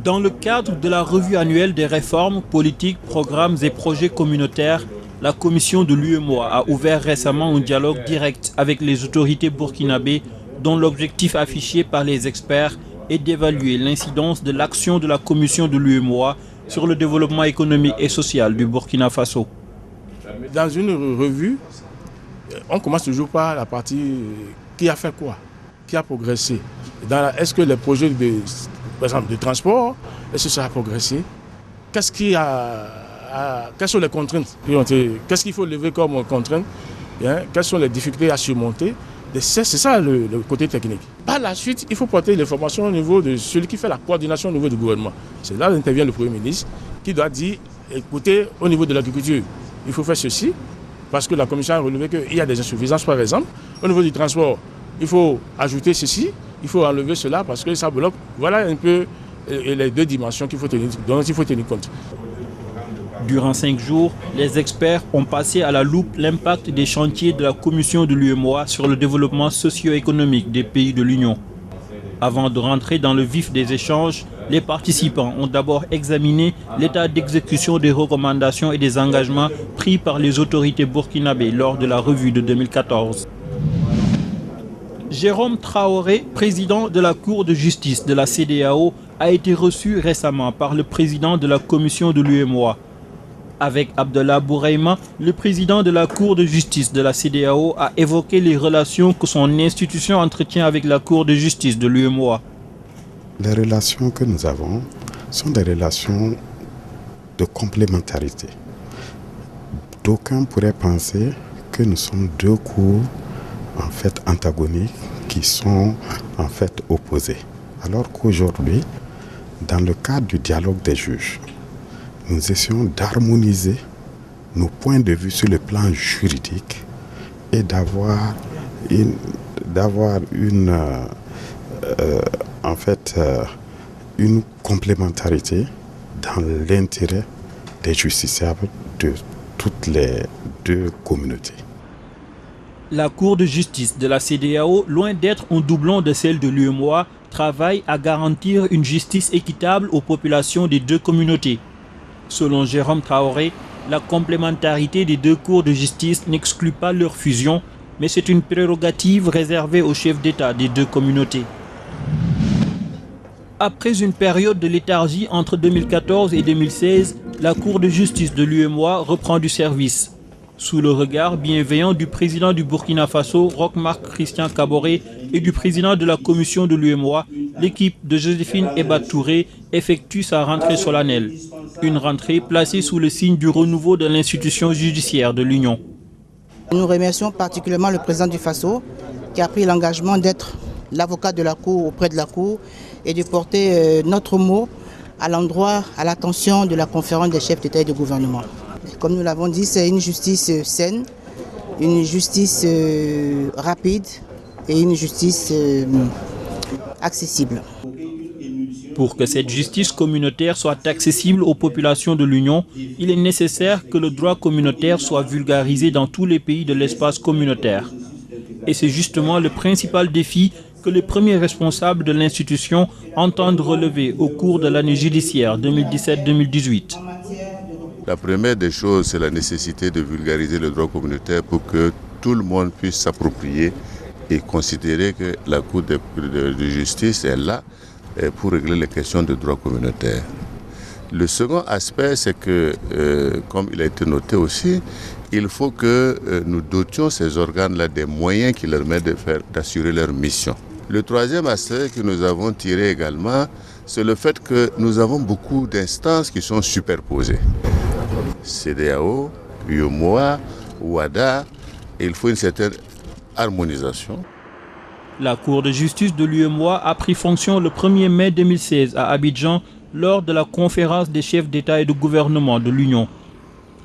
Dans le cadre de la revue annuelle des réformes, politiques, programmes et projets communautaires, la commission de l'UEMOA a ouvert récemment un dialogue direct avec les autorités burkinabées dont l'objectif affiché par les experts est d'évaluer l'incidence de l'action de la commission de l'UEMOA sur le développement économique et social du Burkina Faso. Dans une revue, on commence toujours par la partie qui a fait quoi, qui a progressé. Est-ce que les projets par exemple, de transport, est-ce que ça a progressé? Quelles sont les contraintes? Qu'est-ce qu'il faut lever comme contraintes? Quelles sont les difficultés à surmonter? C'est ça le côté technique. Par la suite, il faut porter l'information au niveau de celui qui fait la coordination au niveau du gouvernement. C'est là qu'intervient le Premier ministre qui doit dire, écoutez, au niveau de l'agriculture, il faut faire ceci, parce que la Commission a relevé qu'il y a des insuffisances par exemple. Au niveau du transport, il faut ajouter ceci, il faut enlever cela parce que ça bloque. Voilà un peu les deux dimensions dont il faut tenir compte. Durant 5 jours, les experts ont passé à la loupe l'impact des chantiers de la commission de l'UEMOA sur le développement socio-économique des pays de l'Union. Avant de rentrer dans le vif des échanges, les participants ont d'abord examiné l'état d'exécution des recommandations et des engagements pris par les autorités burkinabées lors de la revue de 2014. Jérôme Traoré, président de la Cour de justice de la CEDEAO, a été reçu récemment par le président de la commission de l'UEMOA. Avec Abdallah Bouraïma, le président de la Cour de justice de la CEDEAO a évoqué les relations que son institution entretient avec la Cour de justice de l'UEMOA. Les relations que nous avons sont des relations de complémentarité. D'aucuns pourraient penser que nous sommes deux cours en fait antagoniques qui sont en fait opposés. Alors qu'aujourd'hui, dans le cadre du dialogue des juges, nous essayons d'harmoniser nos points de vue sur le plan juridique et d'avoir une complémentarité dans l'intérêt des justiciables de toutes les deux communautés. La Cour de justice de la CEDEAO, loin d'être un doublon de celle de l'UEMOA, travaille à garantir une justice équitable aux populations des deux communautés. Selon Jérôme Traoré, la complémentarité des deux cours de justice n'exclut pas leur fusion, mais c'est une prérogative réservée aux chefs d'État des deux communautés. Après une période de léthargie entre 2014 et 2016, la Cour de justice de l'UEMOA reprend du service. Sous le regard bienveillant du président du Burkina Faso, Roch-Marc Christian Kaboré, et du président de la commission de l'UEMOA, l'équipe de Joséphine Eba Touré effectue sa rentrée solennelle. Une rentrée placée sous le signe du renouveau de l'institution judiciaire de l'Union. Nous remercions particulièrement le président du Faso qui a pris l'engagement d'être l'avocat de la Cour auprès de la Cour et de porter notre mot à l'attention de la conférence des chefs d'État et de gouvernement. Comme nous l'avons dit, c'est une justice saine, une justice rapide et une justice accessible. Pour que cette justice communautaire soit accessible aux populations de l'Union, il est nécessaire que le droit communautaire soit vulgarisé dans tous les pays de l'espace communautaire. Et c'est justement le principal défi que les premiers responsables de l'institution entendent relever au cours de l'année judiciaire 2017-2018. La première des choses, c'est la nécessité de vulgariser le droit communautaire pour que tout le monde puisse s'approprier et considérer que la Cour de justice est là pour régler les questions de droit communautaire. Le second aspect, c'est que, comme il a été noté aussi, il faut que nous dotions ces organes-là des moyens qui leur permettent d'assurer leur mission. Le troisième aspect que nous avons tiré également, c'est le fait que nous avons beaucoup d'instances qui sont superposées. CEDEAO, UEMOA, OUADA, et il faut une certaine harmonisation. La Cour de justice de l'UEMOA a pris fonction le 1er mai 2016 à Abidjan lors de la conférence des chefs d'État et de gouvernement de l'Union.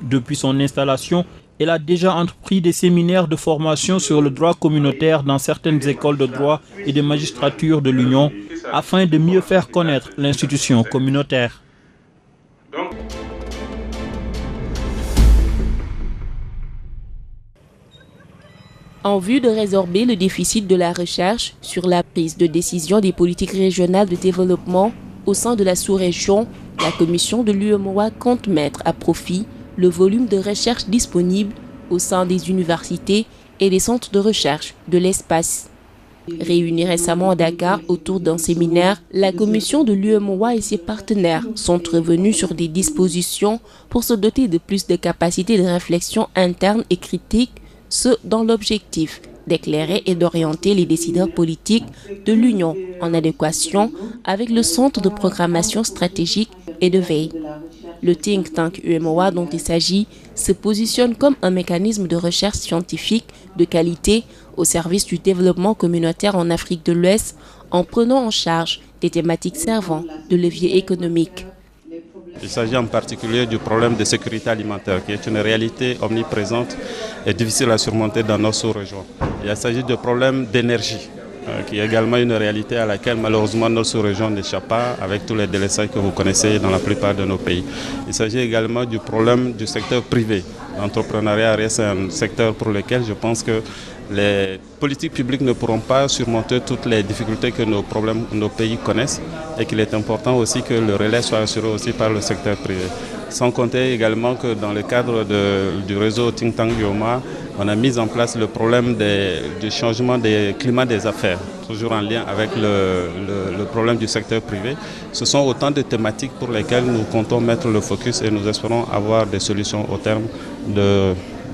Depuis son installation, elle a déjà entrepris des séminaires de formation sur le droit communautaire dans certaines écoles de droit et de magistrature de l'Union afin de mieux faire connaître l'institution communautaire. En vue de résorber le déficit de la recherche sur la prise de décision des politiques régionales de développement, Au sein de la sous-région, la commission de l'UEMOA compte mettre à profit le volume de recherche disponible au sein des universités et des centres de recherche de l'espace. Réunie récemment à Dakar autour d'un séminaire, la commission de l'UEMOA et ses partenaires sont revenus sur des dispositions pour se doter de plus de capacités de réflexion interne et critique, ce dans l'objectif d'éclairer et d'orienter les décideurs politiques de l'Union en adéquation avec le Centre de programmation stratégique et de veille. Le think tank UEMOA dont il s'agit se positionne comme un mécanisme de recherche scientifique de qualité au service du développement communautaire en Afrique de l'Ouest en prenant en charge des thématiques servant de levier économique. Il s'agit en particulier du problème de sécurité alimentaire qui est une réalité omniprésente et difficile à surmonter dans nos sous-régions. Il s'agit du problème d'énergie qui est également une réalité à laquelle malheureusement nos sous-régions n'échappent pas avec tous les délaissés que vous connaissez dans la plupart de nos pays. Il s'agit également du problème du secteur privé. L'entrepreneuriat reste un secteur pour lequel je pense que les politiques publiques ne pourront pas surmonter toutes les difficultés que nos pays connaissent et qu'il est important aussi que le relais soit assuré aussi par le secteur privé. Sans compter également que dans le cadre du réseau Think Tank UEMOA, on a mis en place le problème du changement des climats des affaires, toujours en lien avec le problème du secteur privé. Ce sont autant de thématiques pour lesquelles nous comptons mettre le focus et nous espérons avoir des solutions au terme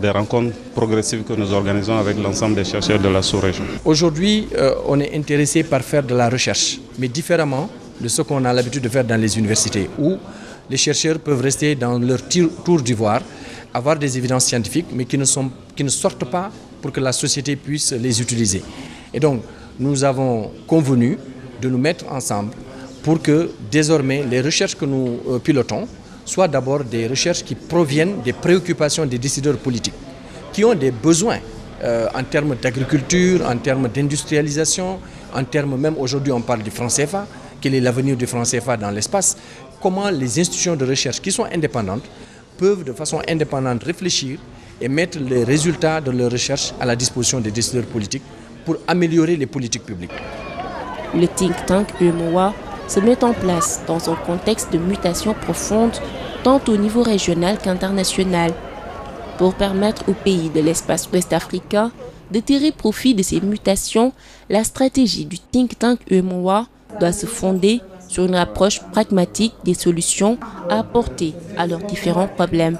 des rencontres progressives que nous organisons avec l'ensemble des chercheurs de la sous-région. Aujourd'hui, on est intéressé par faire de la recherche, mais différemment de ce qu'on a l'habitude de faire dans les universités, où les chercheurs peuvent rester dans leur tour d'ivoire, avoir des évidences scientifiques, mais qui ne sortent pas pour que la société puisse les utiliser. Et donc, nous avons convenu de nous mettre ensemble pour que désormais les recherches que nous pilotons soient d'abord des recherches qui proviennent des préoccupations des décideurs politiques, qui ont des besoins en termes d'agriculture, en termes d'industrialisation, en termes même aujourd'hui on parle du franc CFA, quel est l'avenir du franc CFA dans l'espace, comment les institutions de recherche qui sont indépendantes peuvent de façon indépendante réfléchir et mettre les résultats de leurs recherches à la disposition des décideurs politiques pour améliorer les politiques publiques. Le think tank UEMOA se met en place dans un contexte de mutation profonde tant au niveau régional qu'international. Pour permettre aux pays de l'espace ouest africain de tirer profit de ces mutations, la stratégie du think tank UEMOA doit se fonder sur une approche pragmatique des solutions à apporter à leurs différents problèmes.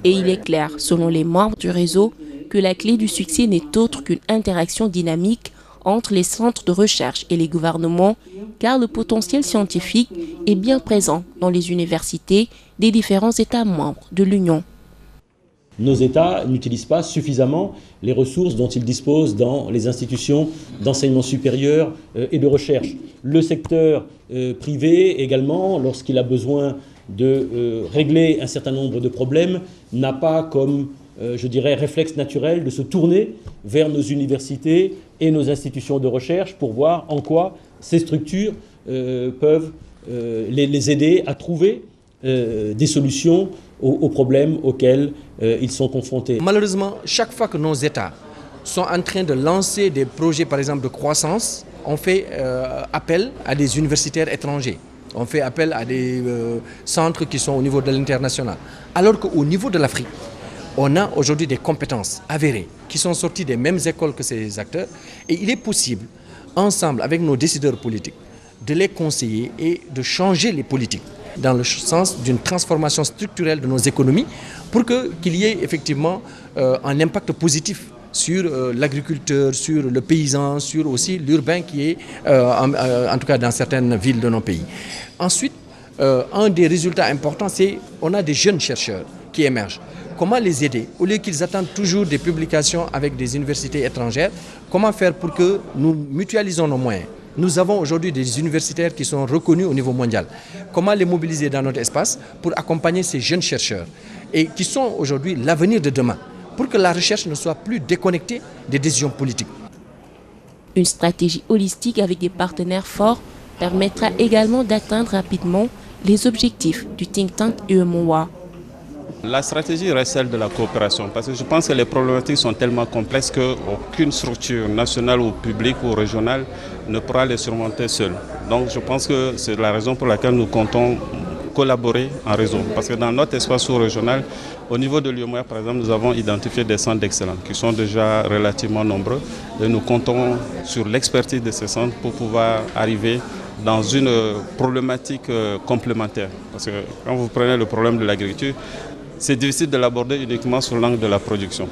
Et il est clair, selon les membres du réseau, que la clé du succès n'est autre qu'une interaction dynamique entre les centres de recherche et les gouvernements, car le potentiel scientifique est bien présent dans les universités des différents États membres de l'Union. Nos États n'utilisent pas suffisamment les ressources dont ils disposent dans les institutions d'enseignement supérieur et de recherche. Le secteur privé également, lorsqu'il a besoin de régler un certain nombre de problèmes, n'a pas comme, je dirais, réflexe naturel de se tourner vers nos universités et nos institutions de recherche pour voir en quoi ces structures peuvent les aider à trouver des solutions aux problèmes auxquels ils sont confrontés. Malheureusement, chaque fois que nos États sont en train de lancer des projets, par exemple, de croissance, on fait appel à des universitaires étrangers. On fait appel à des centres qui sont au niveau de l'international. Alors qu'au niveau de l'Afrique, on a aujourd'hui des compétences avérées qui sont sorties des mêmes écoles que ces acteurs. Et il est possible, ensemble avec nos décideurs politiques, de les conseiller et de changer les politiques dans le sens d'une transformation structurelle de nos économies pour qu'il y ait effectivement un impact positif sur l'agriculteur, sur le paysan, sur aussi l'urbain qui est, en tout cas dans certaines villes de nos pays. Ensuite, un des résultats importants, c'est qu'on a des jeunes chercheurs qui émergent. Comment les aider? Au lieu qu'ils attendent toujours des publications avec des universités étrangères, comment faire pour que nous mutualisons nos moyens? Nous avons aujourd'hui des universitaires qui sont reconnus au niveau mondial. Comment les mobiliser dans notre espace pour accompagner ces jeunes chercheurs et qui sont aujourd'hui l'avenir de demain, pour que la recherche ne soit plus déconnectée des décisions politiques. Une stratégie holistique avec des partenaires forts permettra également d'atteindre rapidement les objectifs du think tank UEMOA. La stratégie reste celle de la coopération parce que je pense que les problématiques sont tellement complexes qu'aucune structure nationale ou publique ou régionale ne pourra les surmonter seule. Donc je pense que c'est la raison pour laquelle nous comptons collaborer en réseau. Parce que dans notre espace sous-régional, au niveau de l'UEMOA, par exemple, nous avons identifié des centres d'excellence qui sont déjà relativement nombreux et nous comptons sur l'expertise de ces centres pour pouvoir arriver dans une problématique complémentaire. Parce que quand vous prenez le problème de l'agriculture, c'est difficile de l'aborder uniquement sur l'angle de la production.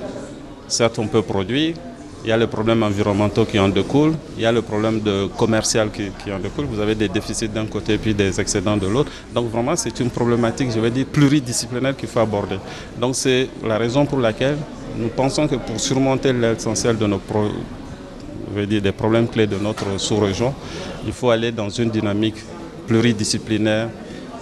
Certes, on peut produire, il y a les problèmes environnementaux qui en découlent, il y a le problème commercial qui en découle, vous avez des déficits d'un côté puis des excédents de l'autre. Donc vraiment, c'est une problématique, je vais dire, pluridisciplinaire qu'il faut aborder. Donc c'est la raison pour laquelle nous pensons que pour surmonter l'essentiel de des problèmes clés de notre sous-région, il faut aller dans une dynamique pluridisciplinaire,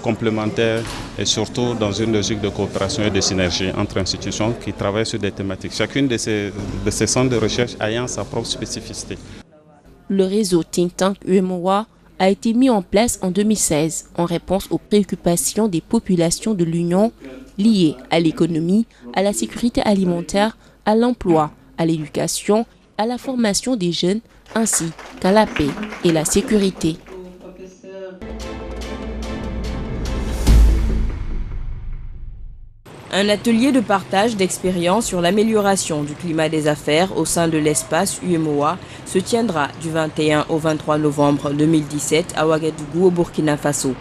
complémentaires et surtout dans une logique de coopération et de synergie entre institutions qui travaillent sur des thématiques. Chacune de ces centres de recherche ayant sa propre spécificité. Le réseau Think Tank UEMOA a été mis en place en 2016 en réponse aux préoccupations des populations de l'Union liées à l'économie, à la sécurité alimentaire, à l'emploi, à l'éducation, à la formation des jeunes ainsi qu'à la paix et la sécurité. Un atelier de partage d'expériences sur l'amélioration du climat des affaires au sein de l'espace UEMOA se tiendra du 21 au 23 novembre 2017 à Ouagadougou au Burkina Faso.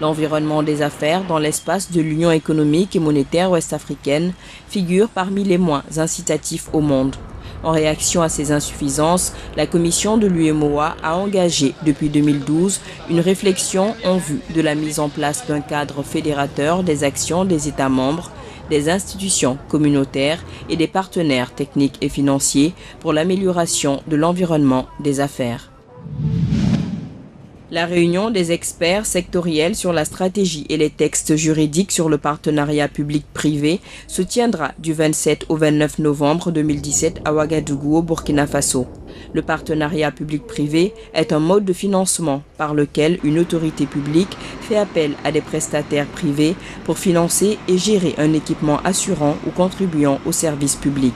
L'environnement des affaires dans l'espace de l'Union économique et monétaire ouest-africaine figure parmi les moins incitatifs au monde. En réaction à ces insuffisances, la commission de l'UEMOA a engagé depuis 2012 une réflexion en vue de la mise en place d'un cadre fédérateur des actions des États membres, des institutions communautaires et des partenaires techniques et financiers pour l'amélioration de l'environnement des affaires. La réunion des experts sectoriels sur la stratégie et les textes juridiques sur le partenariat public-privé se tiendra du 27 au 29 novembre 2017 à Ouagadougou au Burkina Faso. Le partenariat public-privé est un mode de financement par lequel une autorité publique fait appel à des prestataires privés pour financer et gérer un équipement assurant ou contribuant au service public.